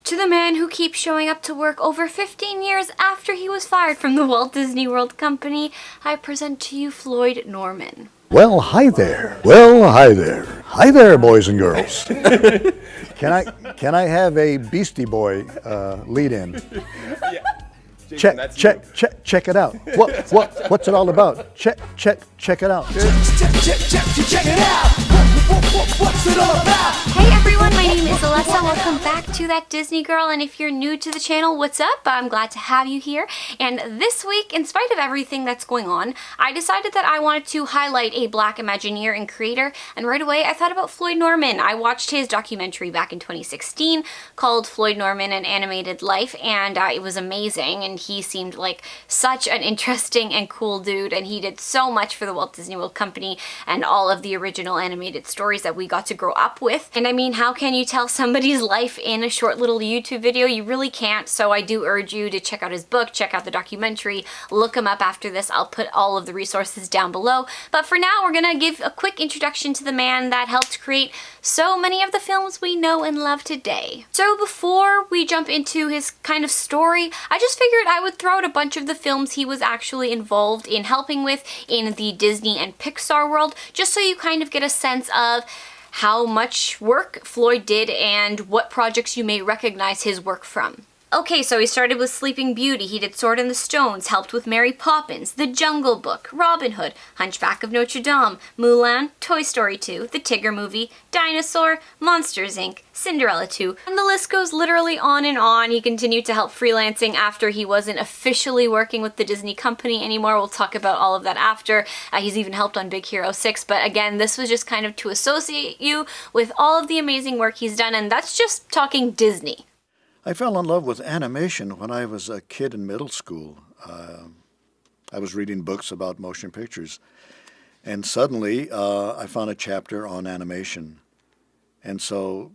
To the man who keeps showing up to work over 15 years after he was fired from the Walt Disney World Company, I present to you Floyd Norman. Well, hi there. Well, hi there. Hi there, boys and girls. Can I have a Beastie Boy lead in? Yeah. Jason, Check it out. What's it all about? Check it out. Check it out. What's it all about? Hey everyone, my name is Alessa. Welcome back to That Disney Girl, and if you're new to the channel, what's up? I'm glad to have you here. And this week, in spite of everything that's going on, I decided that I wanted to highlight a Black Imagineer and creator, and right away I thought about Floyd Norman. I watched his documentary back in 2016 called Floyd Norman: An Animated Life, and it was amazing, and he seemed like such an interesting and cool dude, and he did so much for the Walt Disney World Company and all of the original animated stories that we got to grow up with. And I mean, how can you tell somebody's life in a short little YouTube video? You really can't, so I do urge you to check out his book, check out the documentary, look him up after this. I'll put all of the resources down below. But for now, we're gonna give a quick introduction to the man that helped create so many of the films we know and love today. So before we jump into his kind of story, I just figured I would throw out a bunch of the films he was actually involved in helping with in the Disney and Pixar world, just so you kind of get a sense of how much work Floyd did and what projects you may recognize his work from. Okay, so he started with Sleeping Beauty, he did Sword in the Stones, helped with Mary Poppins, The Jungle Book, Robin Hood, Hunchback of Notre Dame, Mulan, Toy Story 2, The Tigger Movie, Dinosaur, Monsters Inc., Cinderella 2, and the list goes literally on and on. He continued to help freelancing after he wasn't officially working with the Disney company anymore. We'll talk about all of that after. He's even helped on Big Hero 6, but again, this was just kind of to associate you with all of the amazing work he's done, and that's just talking Disney. I fell in love with animation when I was a kid in middle school. I was reading books about motion pictures, and suddenly I found a chapter on animation, and so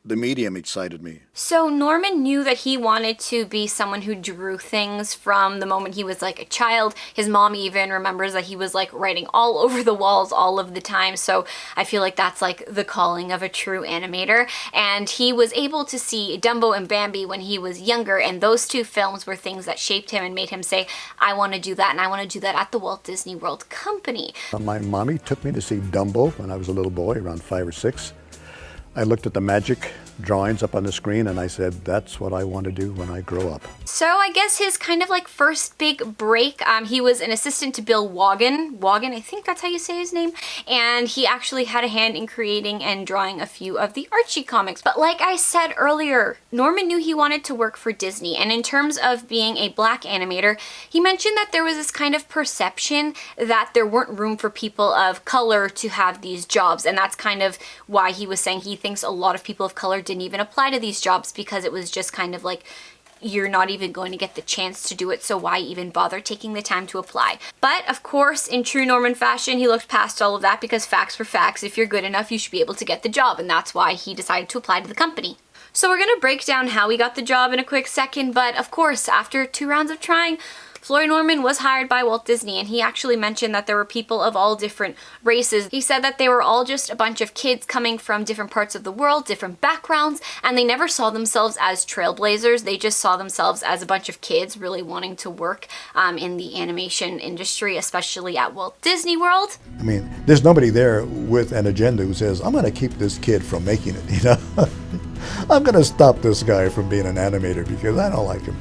the medium excited me. So Norman knew that he wanted to be someone who drew things from the moment he was like a child. His mom even remembers that he was like writing all over the walls all of the time. So I feel like that's like the calling of a true animator. And he was able to see Dumbo and Bambi when he was younger, and those two films were things that shaped him and made him say, I want to do that, and I want to do that at the Walt Disney World Company. My mommy took me to see Dumbo when I was a little boy, around 5 or 6. I looked at the magic drawings up on the screen and I said, that's what I want to do when I grow up. So I guess his kind of like first big break, he was an assistant to Bill Wagen, I think that's how you say his name, and he actually had a hand in creating and drawing a few of the Archie comics. But like I said earlier, Norman knew he wanted to work for Disney, and in terms of being a Black animator, he mentioned that there was this kind of perception that there weren't room for people of color to have these jobs, and that's kind of why he was saying he thinks a lot of people of color didn't even apply to these jobs, because it was just kind of like, you're not even going to get the chance to do it, so why even bother taking the time to apply? But of course, in true Norman fashion, he looked past all of that, because facts were facts. If you're good enough, you should be able to get the job, and that's why he decided to apply to the company. So we're gonna break down how he got the job in a quick second, but of course, after 2 rounds of trying, Floyd Norman was hired by Walt Disney, and he actually mentioned that there were people of all different races. He said that they were all just a bunch of kids coming from different parts of the world, different backgrounds, and they never saw themselves as trailblazers. They just saw themselves as a bunch of kids really wanting to work in the animation industry, especially at Walt Disney World. I mean, there's nobody there with an agenda who says, I'm going to keep this kid from making it, you know? I'm going to stop this guy from being an animator because I don't like him.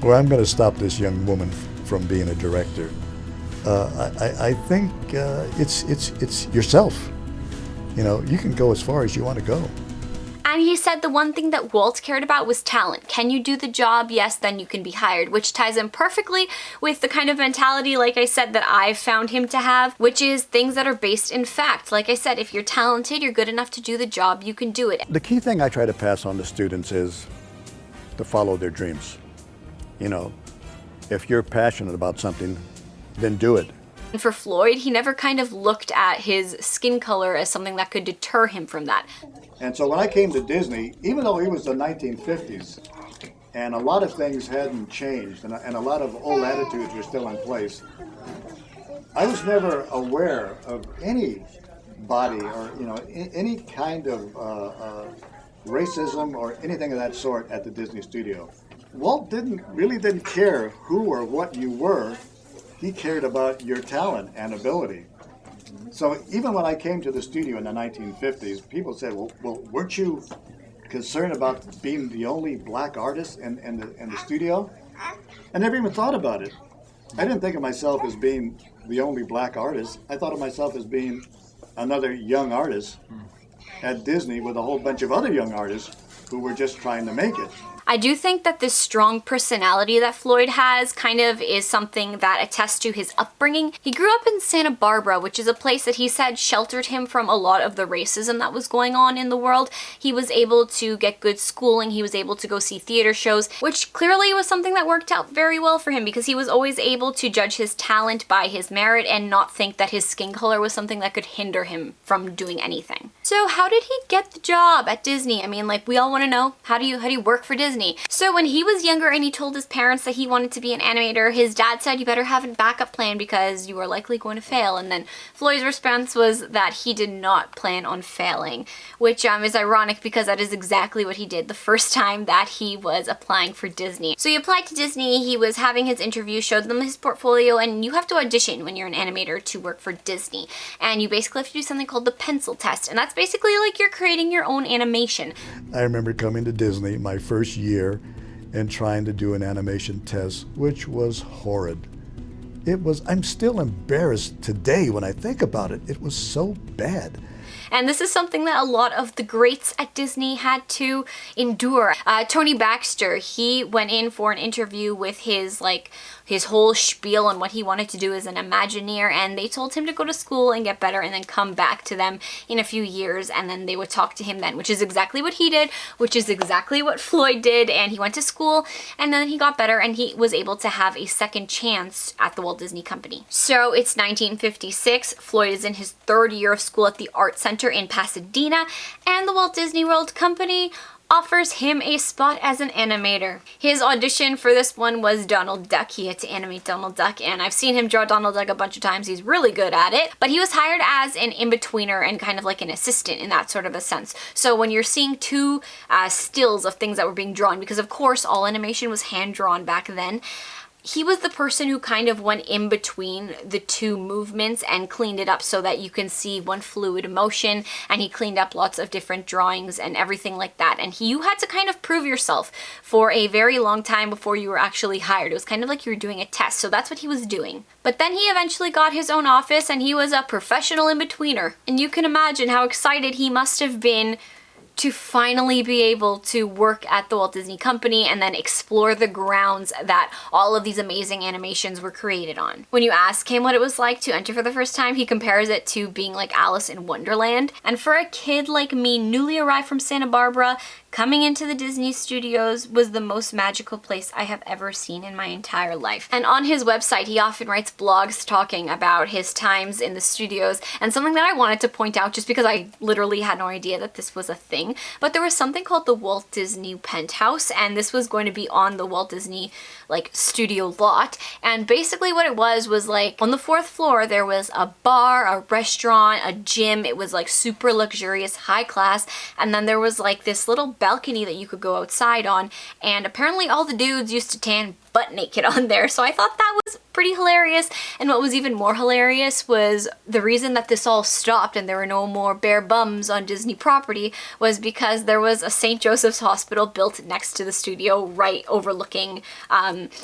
Or I'm going to stop this young woman from being a director. I think it's yourself. You know, you can go as far as you want to go. And he said the one thing that Walt cared about was talent. Can you do the job? Yes, then you can be hired, which ties in perfectly with the kind of mentality, like I said, that I've found him to have, which is things that are based in fact. Like I said, if you're talented, you're good enough to do the job, you can do it. The key thing I try to pass on to students is to follow their dreams. You know, if you're passionate about something, then do it. And for Floyd, he never kind of looked at his skin color as something that could deter him from that. And so when I came to Disney, even though it was the 1950s, and a lot of things hadn't changed, and a lot of old attitudes were still in place, I was never aware of any body or, you know, any kind of racism or anything of that sort at the Disney studio. Walt really didn't care who or what you were. He cared about your talent and ability. So even when I came to the studio in the 1950s, people said, well, weren't you concerned about being the only black artist in the studio? I never even thought about it. I didn't think of myself as being the only black artist. I thought of myself as being another young artist at Disney with a whole bunch of other young artists who were just trying to make it. I do think that this strong personality that Floyd has kind of is something that attests to his upbringing. He grew up in Hanna-Barbera, which is a place that he said sheltered him from a lot of the racism that was going on in the world. He was able to get good schooling, he was able to go see theater shows, which clearly was something that worked out very well for him because he was always able to judge his talent by his merit and not think that his skin color was something that could hinder him from doing anything. So how did he get the job at Disney? I mean, like, we all want to know, how do you work for Disney? So when he was younger and he told his parents that he wanted to be an animator, his dad said, you better have a backup plan because you are likely going to fail. And then Floyd's response was that he did not plan on failing, which is ironic because that is exactly what he did the first time that he was applying for Disney. So he applied to Disney, he was having his interview, showed them his portfolio, and you have to audition when you're an animator to work for Disney. And you basically have to do something called the pencil test, and that's basically like you're creating your own animation. I remember coming to Disney my first year and trying to do an animation test, which was horrid. I'm still embarrassed today when I think about it. It was so bad. And this is something that a lot of the greats at Disney had to endure. Tony Baxter, he went in for an interview with his whole spiel on what he wanted to do as an Imagineer, and they told him to go to school and get better and then come back to them in a few years and then they would talk to him then, which is exactly what he did, which is exactly what Floyd did, and he went to school and then he got better and he was able to have a second chance at the Walt Disney Company. So it's 1956, Floyd is in his third year of school at the Art Center in Pasadena, and the Walt Disney World Company offers him a spot as an animator. His audition for this one was Donald Duck. He had to animate Donald Duck, and I've seen him draw Donald Duck a bunch of times. He's really good at it, but he was hired as an in-betweener and kind of like an assistant in that sort of a sense. So when you're seeing two stills of things that were being drawn, because of course all animation was hand-drawn back then, he was the person who kind of went in between the two movements and cleaned it up so that you can see one fluid motion, and he cleaned up lots of different drawings and everything like that. And you had to kind of prove yourself for a very long time before you were actually hired. It was kind of like you were doing a test, so that's what he was doing. But then he eventually got his own office and he was a professional in-betweener. And you can imagine how excited he must have been to finally be able to work at the Walt Disney Company and then explore the grounds that all of these amazing animations were created on. When you ask him what it was like to enter for the first time, he compares it to being like Alice in Wonderland. And for a kid like me, newly arrived from Hanna-Barbera, coming into the Disney studios was the most magical place I have ever seen in my entire life. And on his website, he often writes blogs talking about his times in the studios, and something that I wanted to point out just because I literally had no idea that this was a thing, but there was something called the Walt Disney Penthouse, and this was going to be on the Walt Disney studio lot. And basically what it was like on the 4th floor there was a bar, a restaurant, a gym. It was like super luxurious, high class, and then there was like this little balcony that you could go outside on, and apparently all the dudes used to tan butt naked on there. So I thought that was pretty hilarious. And what was even more hilarious was the reason that this all stopped and there were no more bare bums on Disney property was because there was a St. Joseph's Hospital built next to the studio, right overlooking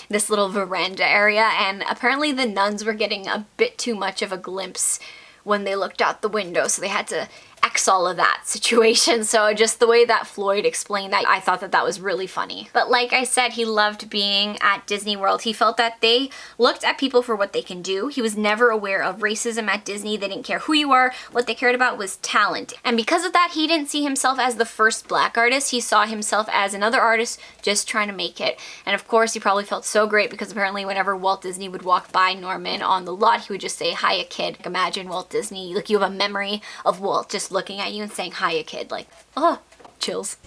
this little veranda area, and apparently the nuns were getting a bit too much of a glimpse when they looked out the window, so they had to X all of that situation. So just the way that Floyd explained that, I thought that that was really funny. But like I said, he loved being at Disney World. He felt that they looked at people for what they can do. He was never aware of racism at Disney. They didn't care who you were. What they cared about was talent. And because of that, he didn't see himself as the first black artist. He saw himself as another artist just trying to make it. And of course, he probably felt so great because apparently whenever Walt Disney would walk by Norman on the lot, he would just say, "Hiya, kid." Imagine Walt Disney, like you have a memory of Walt just looking at you and saying, "Hiya, kid." Like, oh, chills.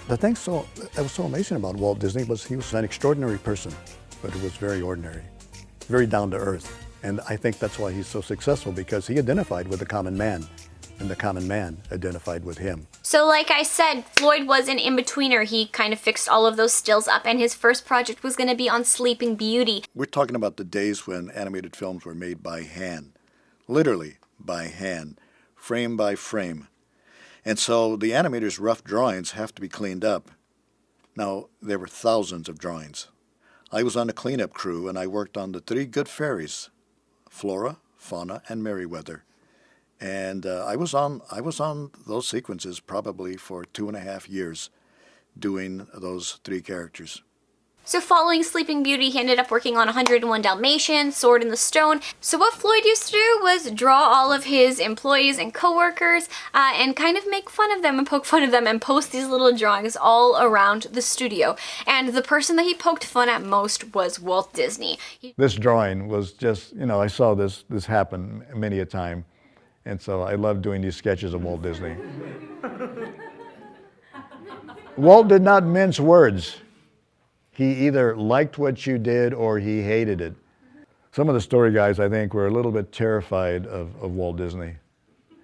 The thing that was so amazing about Walt Disney was he was an extraordinary person, but it was very ordinary, very down to earth. And I think that's why he's so successful, because he identified with the common man. and the common man identified with him. So like I said, Floyd was an in-betweener. He kind of fixed all of those stills up, and his first project was going to be on Sleeping Beauty. We're talking about the days when animated films were made by hand, literally by hand, frame by frame. And so the animator's rough drawings have to be cleaned up. Now, there were thousands of drawings. I was on the cleanup crew, and I worked on the 3 good fairies, Flora, Fauna, and Merryweather. And I was on those sequences probably for 2.5 years doing those 3 characters. So following Sleeping Beauty, he ended up working on 101 Dalmatians, Sword in the Stone. So what Floyd used to do was draw all of his employees and coworkers and kind of make fun of them and poke fun of them and post these little drawings all around the studio. And the person that he poked fun at most was Walt Disney. This drawing was just, I saw this happen many a time. And so I love doing these sketches of Walt Disney. Walt did not mince words. He either liked what you did or he hated it. Some of the story guys, I think, were a little bit terrified of Walt Disney.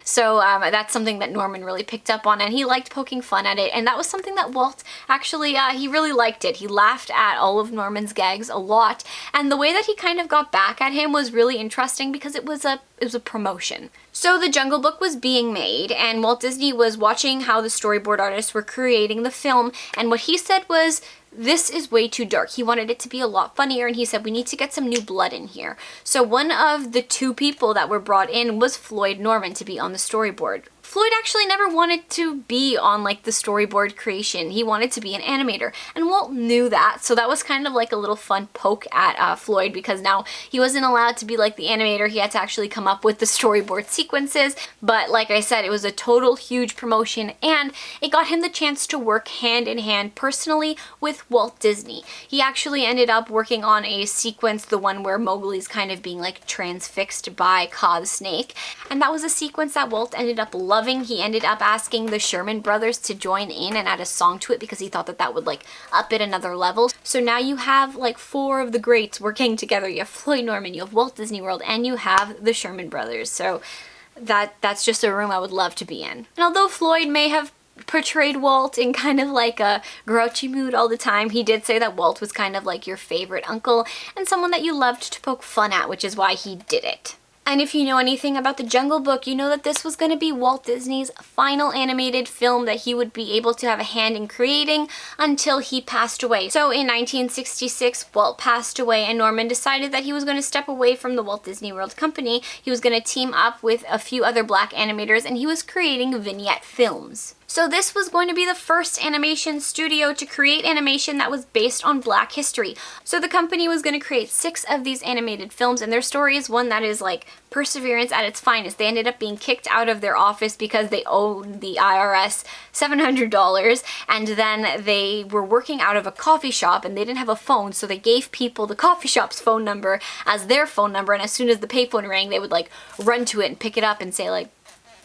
So that's something that Norman really picked up on, and he liked poking fun at it, and that was something that Walt actually, he really liked it. He laughed at all of Norman's gags a lot, and the way that he kind of got back at him was really interesting because it was a promotion. So the Jungle Book was being made, and Walt Disney was watching how the storyboard artists were creating the film, and what he said was, this is way too dark. He wanted it to be a lot funnier, and he said, we need to get some new blood in here. So one of the 2 people that were brought in was Floyd Norman to be on the storyboard. Floyd actually never wanted to be on like the storyboard creation. He wanted to be an animator, and Walt knew that, so that was kind of like a little fun poke at Floyd, because now he wasn't allowed to be like the animator. He had to actually come up with the storyboard sequences, but like I said, it was a total huge promotion, and it got him the chance to work hand in hand personally with Walt Disney. He actually ended up working on a sequence, the one where Mowgli's kind of being like transfixed by Kaa the snake, and that was a sequence that Walt ended up loving. He ended up asking the Sherman brothers to join in and add a song to it because he thought that that would like up it another level. So now you have like 4 of the greats working together. You have Floyd Norman, you have Walt Disney World, and you have the Sherman brothers. So that's just a room I would love to be in. And although Floyd may have portrayed Walt in kind of like a grouchy mood all the time, he did say that Walt was kind of like your favorite uncle and someone that you loved to poke fun at, which is why he did it. And if you know anything about the Jungle Book, you know that this was going to be Walt Disney's final animated film that he would be able to have a hand in creating until he passed away. So in 1966, Walt passed away, and Norman decided that he was going to step away from the Walt Disney World Company. He was going to team up with a few other black animators, and he was creating vignette films. So this was going to be the first animation studio to create animation that was based on Black history. So the company was going to create 6 of these animated films, and their story is one that is like perseverance at its finest. They ended up being kicked out of their office because they owed the IRS $700, and then they were working out of a coffee shop and they didn't have a phone, so they gave people the coffee shop's phone number as their phone number, and as soon as the payphone rang, they would like run to it and pick it up and say like,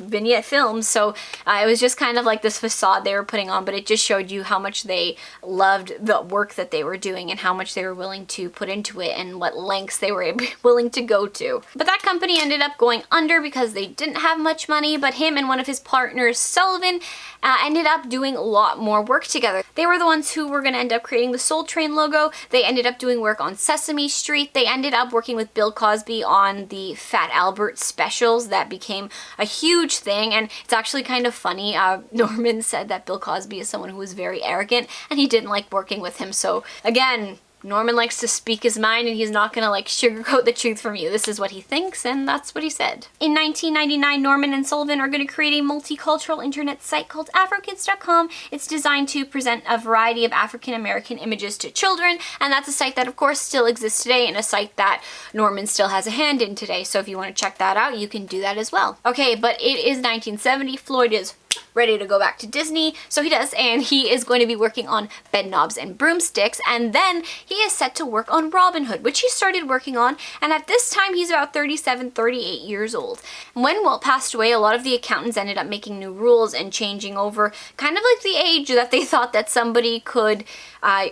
vignette films. So it was just kind of like this facade they were putting on, but it just showed you how much they loved the work that they were doing and how much they were willing to put into it and what lengths they were willing to go to. But that company ended up going under because they didn't have much money, but him and one of his partners, Sullivan, ended up doing a lot more work together. They were the ones who were going to end up creating the Soul Train logo. They ended up doing work on Sesame Street. They ended up working with Bill Cosby on the Fat Albert specials that became a huge thing, and it's actually kind of funny. Norman said that Bill Cosby is someone who was very arrogant and he didn't like working with him. So again, Norman likes to speak his mind, and he's not gonna like sugarcoat the truth from you. This is what he thinks, and that's what he said. In 1999, Norman and Sullivan are gonna create a multicultural internet site called AfroKids.com. It's designed to present a variety of African American images to children, and that's a site that of course still exists today, and a site that Norman still has a hand in today. So if you want to check that out, you can do that as well. Okay, but it is 1970. Floyd is ready to go back to Disney. So he does, and he is going to be working on Bed Knobs and Broomsticks, and then he is set to work on Robin Hood, which he started working on, and at this time he's about 37, 38 years old. When Walt passed away, a lot of the accountants ended up making new rules and changing over kind of like the age that they thought that somebody could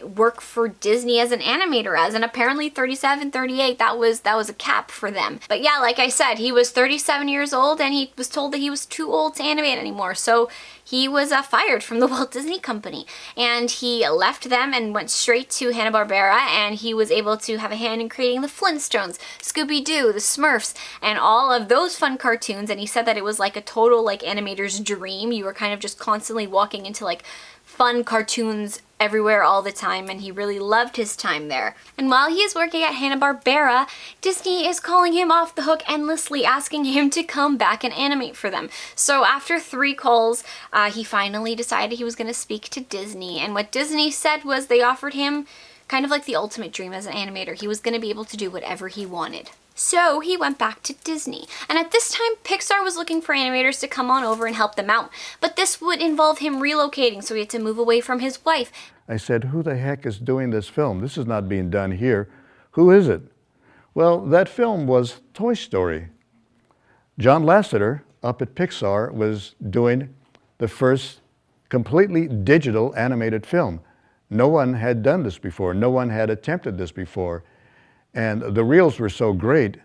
work for Disney as an animator as, and apparently 37, 38, that was a cap for them. But yeah, like I said, he was 37 years old and he was told that he was too old to animate anymore, so he was fired from the Walt Disney Company, and he left them and went straight to Hanna-Barbera, and he was able to have a hand in creating the Flintstones, Scooby-Doo, the Smurfs, and all of those fun cartoons. And he said that it was like a total like animator's dream. You were kind of just constantly walking into like fun cartoons everywhere all the time, and he really loved his time there. And while he is working at Hanna-Barbera, Disney is calling him off the hook endlessly, asking him to come back and animate for them. So after 3 calls, he finally decided he was going to speak to Disney, and what Disney said was they offered him kind of like the ultimate dream as an animator. He was going to be able to do whatever he wanted. So he went back to Disney, and at this time Pixar was looking for animators to come on over and help them out, but this would involve him relocating, so he had to move away from his wife. I said, who the heck is doing this film? This is not being done here. Who is it? Well, that film was Toy Story. John Lasseter up at Pixar was doing the first completely digital animated film. No one had done this before. No one had attempted this before. And the reels were so great,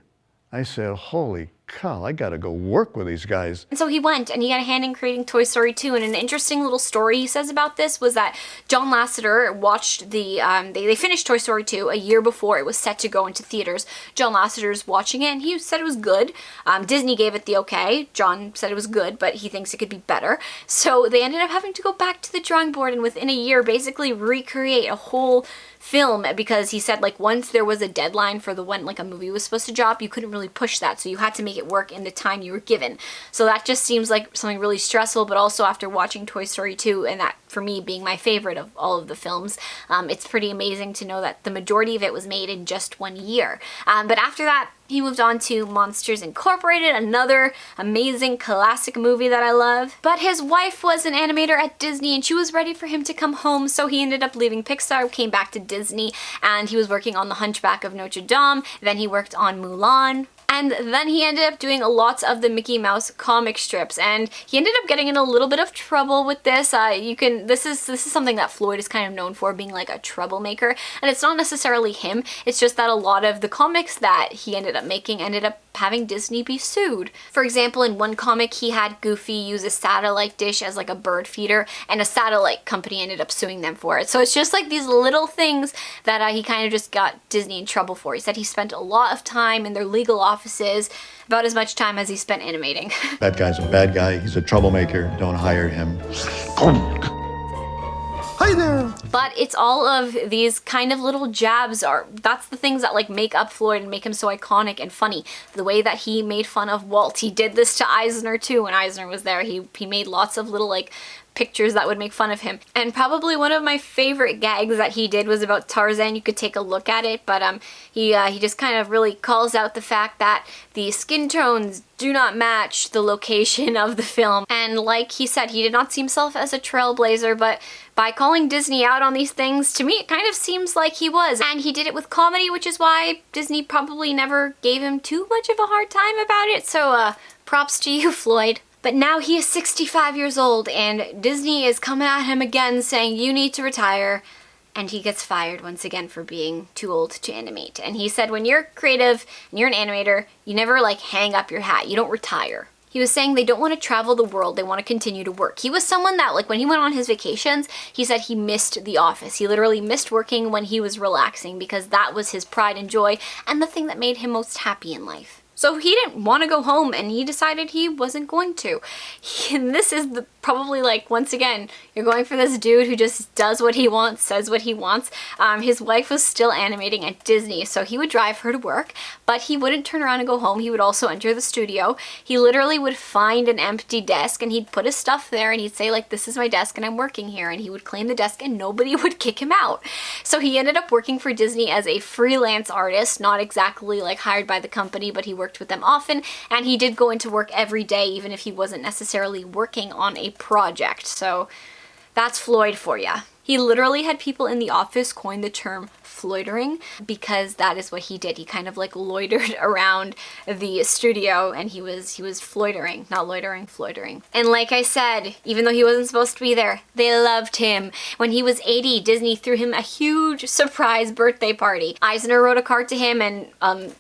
I said, holy cow, I gotta go work with these guys. And so he went, and he got a hand in creating Toy Story 2, and an interesting little story he says about this was that John Lasseter watched they finished Toy Story 2 a year before it was set to go into theaters. John Lasseter's watching it, and he said it was good. Disney gave it the okay. John said it was good, but he thinks it could be better. So they ended up having to go back to the drawing board, and within a year basically recreate a whole film, because he said like once there was a deadline for the when like a movie was supposed to drop, you couldn't really push that, so you had to make it work in the time you were given. So that just seems like something really stressful, but also after watching Toy Story 2, and that for me being my favorite of all of the films, it's pretty amazing to know that the majority of it was made in just 1 year. But after that, he moved on to Monsters Incorporated, another amazing classic movie that I love. But his wife was an animator at Disney, and she was ready for him to come home, so he ended up leaving Pixar, came back to Disney, and he was working on The Hunchback of Notre Dame. Then he worked on Mulan. And then he ended up doing lots of the Mickey Mouse comic strips, and he ended up getting in a little bit of trouble with this. This is something that Floyd is kind of known for, being like a troublemaker, and it's not necessarily him. It's just that a lot of the comics that he ended up making ended up having Disney be sued. For example, in one comic, he had Goofy use a satellite dish as like a bird feeder, and a satellite company ended up suing them for it. So it's just like these little things that he kind of just got Disney in trouble for. He said he spent a lot of time in their legal offices, about as much time as he spent animating. That guy's a bad guy. He's a troublemaker. Don't hire him. Hi there. But it's all of these kind of little jabs that's the things that like make up Floyd and make him so iconic and funny. The way that he made fun of Walt. He did this to Eisner too when Eisner was there. He made lots of little like pictures that would make fun of him. And probably one of my favorite gags that he did was about Tarzan. You could take a look at it, but he just kind of really calls out the fact that the skin tones do not match the location of the film. And like he said, he did not see himself as a trailblazer, but by calling Disney out on these things, to me it kind of seems like he was. And he did it with comedy, which is why Disney probably never gave him too much of a hard time about it. So props to you, Floyd. But now he is 65 years old, and Disney is coming at him again saying, you need to retire. And he gets fired once again for being too old to animate. And he said when you're creative and you're an animator, you never like hang up your hat. You don't retire. He was saying they don't want to travel the world, they want to continue to work. He was someone that, like, when he went on his vacations, he said he missed the office. He literally missed working when he was relaxing, because that was his pride and joy and the thing that made him most happy in life. So he didn't want to go home, and he decided he wasn't going to. And this is probably like, once again, you're going for this dude who just does what he wants, says what he wants. His wife was still animating at Disney, so he would drive her to work, but he wouldn't turn around and go home. He would also enter the studio. He literally would find an empty desk, and he'd put his stuff there, and he'd say like, this is my desk and I'm working here, and he would claim the desk and nobody would kick him out. So he ended up working for Disney as a freelance artist, not exactly like hired by the company, but he worked with them often, and he did go into work every day even if he wasn't necessarily working on a project. So that's Floyd for you. He literally had people in the office coin the term Floydering because that is what he did. He kind of like loitered around the studio and he was Floydering, not loitering, Floydering. And like I said, even though he wasn't supposed to be there, they loved him. When he was 80, Disney threw him a huge surprise birthday party. Eisner wrote a card to him and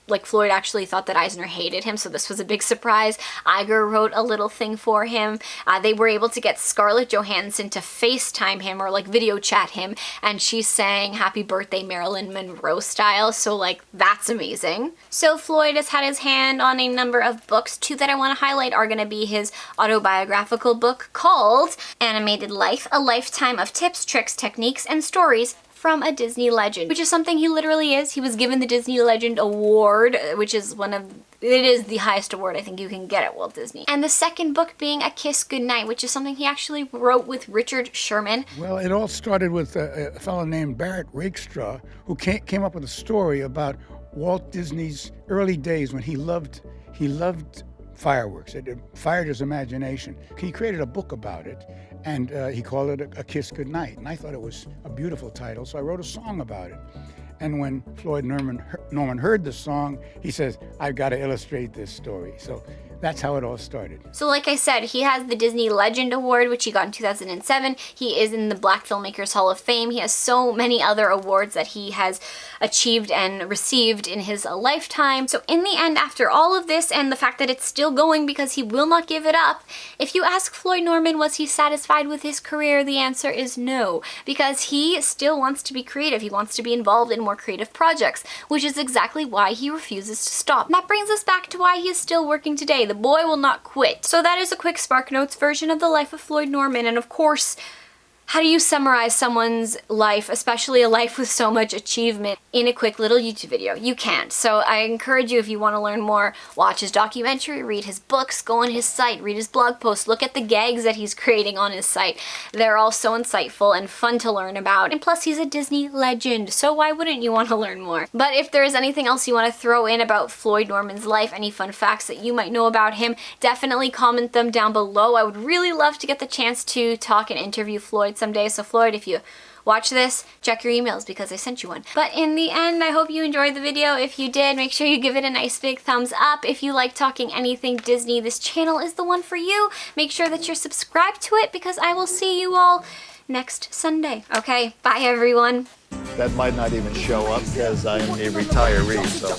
like Floyd actually thought that Eisner hated him, so this was a big surprise. Iger wrote a little thing for him. They were able to get Scarlett Johansson to FaceTime him or like video chat him, and she sang Happy Birthday Marilyn Monroe style, so like that's amazing. So Floyd has had his hand on a number of books. Two that I want to highlight are going to be his autobiographical book called Animated Life, A Lifetime of Tips, Tricks, Techniques, and Stories from a Disney Legend, which is something he literally is. He was given the Disney Legend Award, which is it is the highest award I think you can get at Walt Disney. And the second book being A Kiss Goodnight, which is something he actually wrote with Richard Sherman. Well, it all started with a fellow named Barrett Rakestraw, who came up with a story about Walt Disney's early days when he loved fireworks. It fired his imagination. He created a book about it, and he called it A Kiss Goodnight. And I thought it was a beautiful title, so I wrote a song about it. And when Floyd Norman heard the song, he says, I've got to illustrate this story. So that's how it all started. So like I said, he has the Disney Legend Award, which he got in 2007. He is in the Black Filmmakers Hall of Fame. He has so many other awards that he has achieved and received in his lifetime. So in the end, after all of this and the fact that it's still going because he will not give it up, if you ask Floyd Norman, was he satisfied with his career? The answer is no, because he still wants to be creative. He wants to be involved in more creative projects, which is exactly why he refuses to stop. And that brings us back to why he is still working today. The boy will not quit. So that is a quick SparkNotes version of the life of Floyd Norman. And of course, how do you summarize someone's life, especially a life with so much achievement, in a quick little YouTube video? You can't. So I encourage you, if you want to learn more, watch his documentary, read his books, go on his site, read his blog posts, look at the gags that he's creating on his site. They're all so insightful and fun to learn about. And plus, he's a Disney legend, so why wouldn't you want to learn more? But if there is anything else you want to throw in about Floyd Norman's life, any fun facts that you might know about him, definitely comment them down below. I would really love to get the chance to talk and interview Floyd someday. So Floyd, if you watch this, check your emails because I sent you one. But in the end, I hope you enjoyed the video. If you did, make sure you give it a nice big thumbs up. If you like talking anything Disney, this channel is the one for you. Make sure that you're subscribed to it because I will see you all next Sunday. Okay, bye everyone. That might not even show up because I'm a retiree, so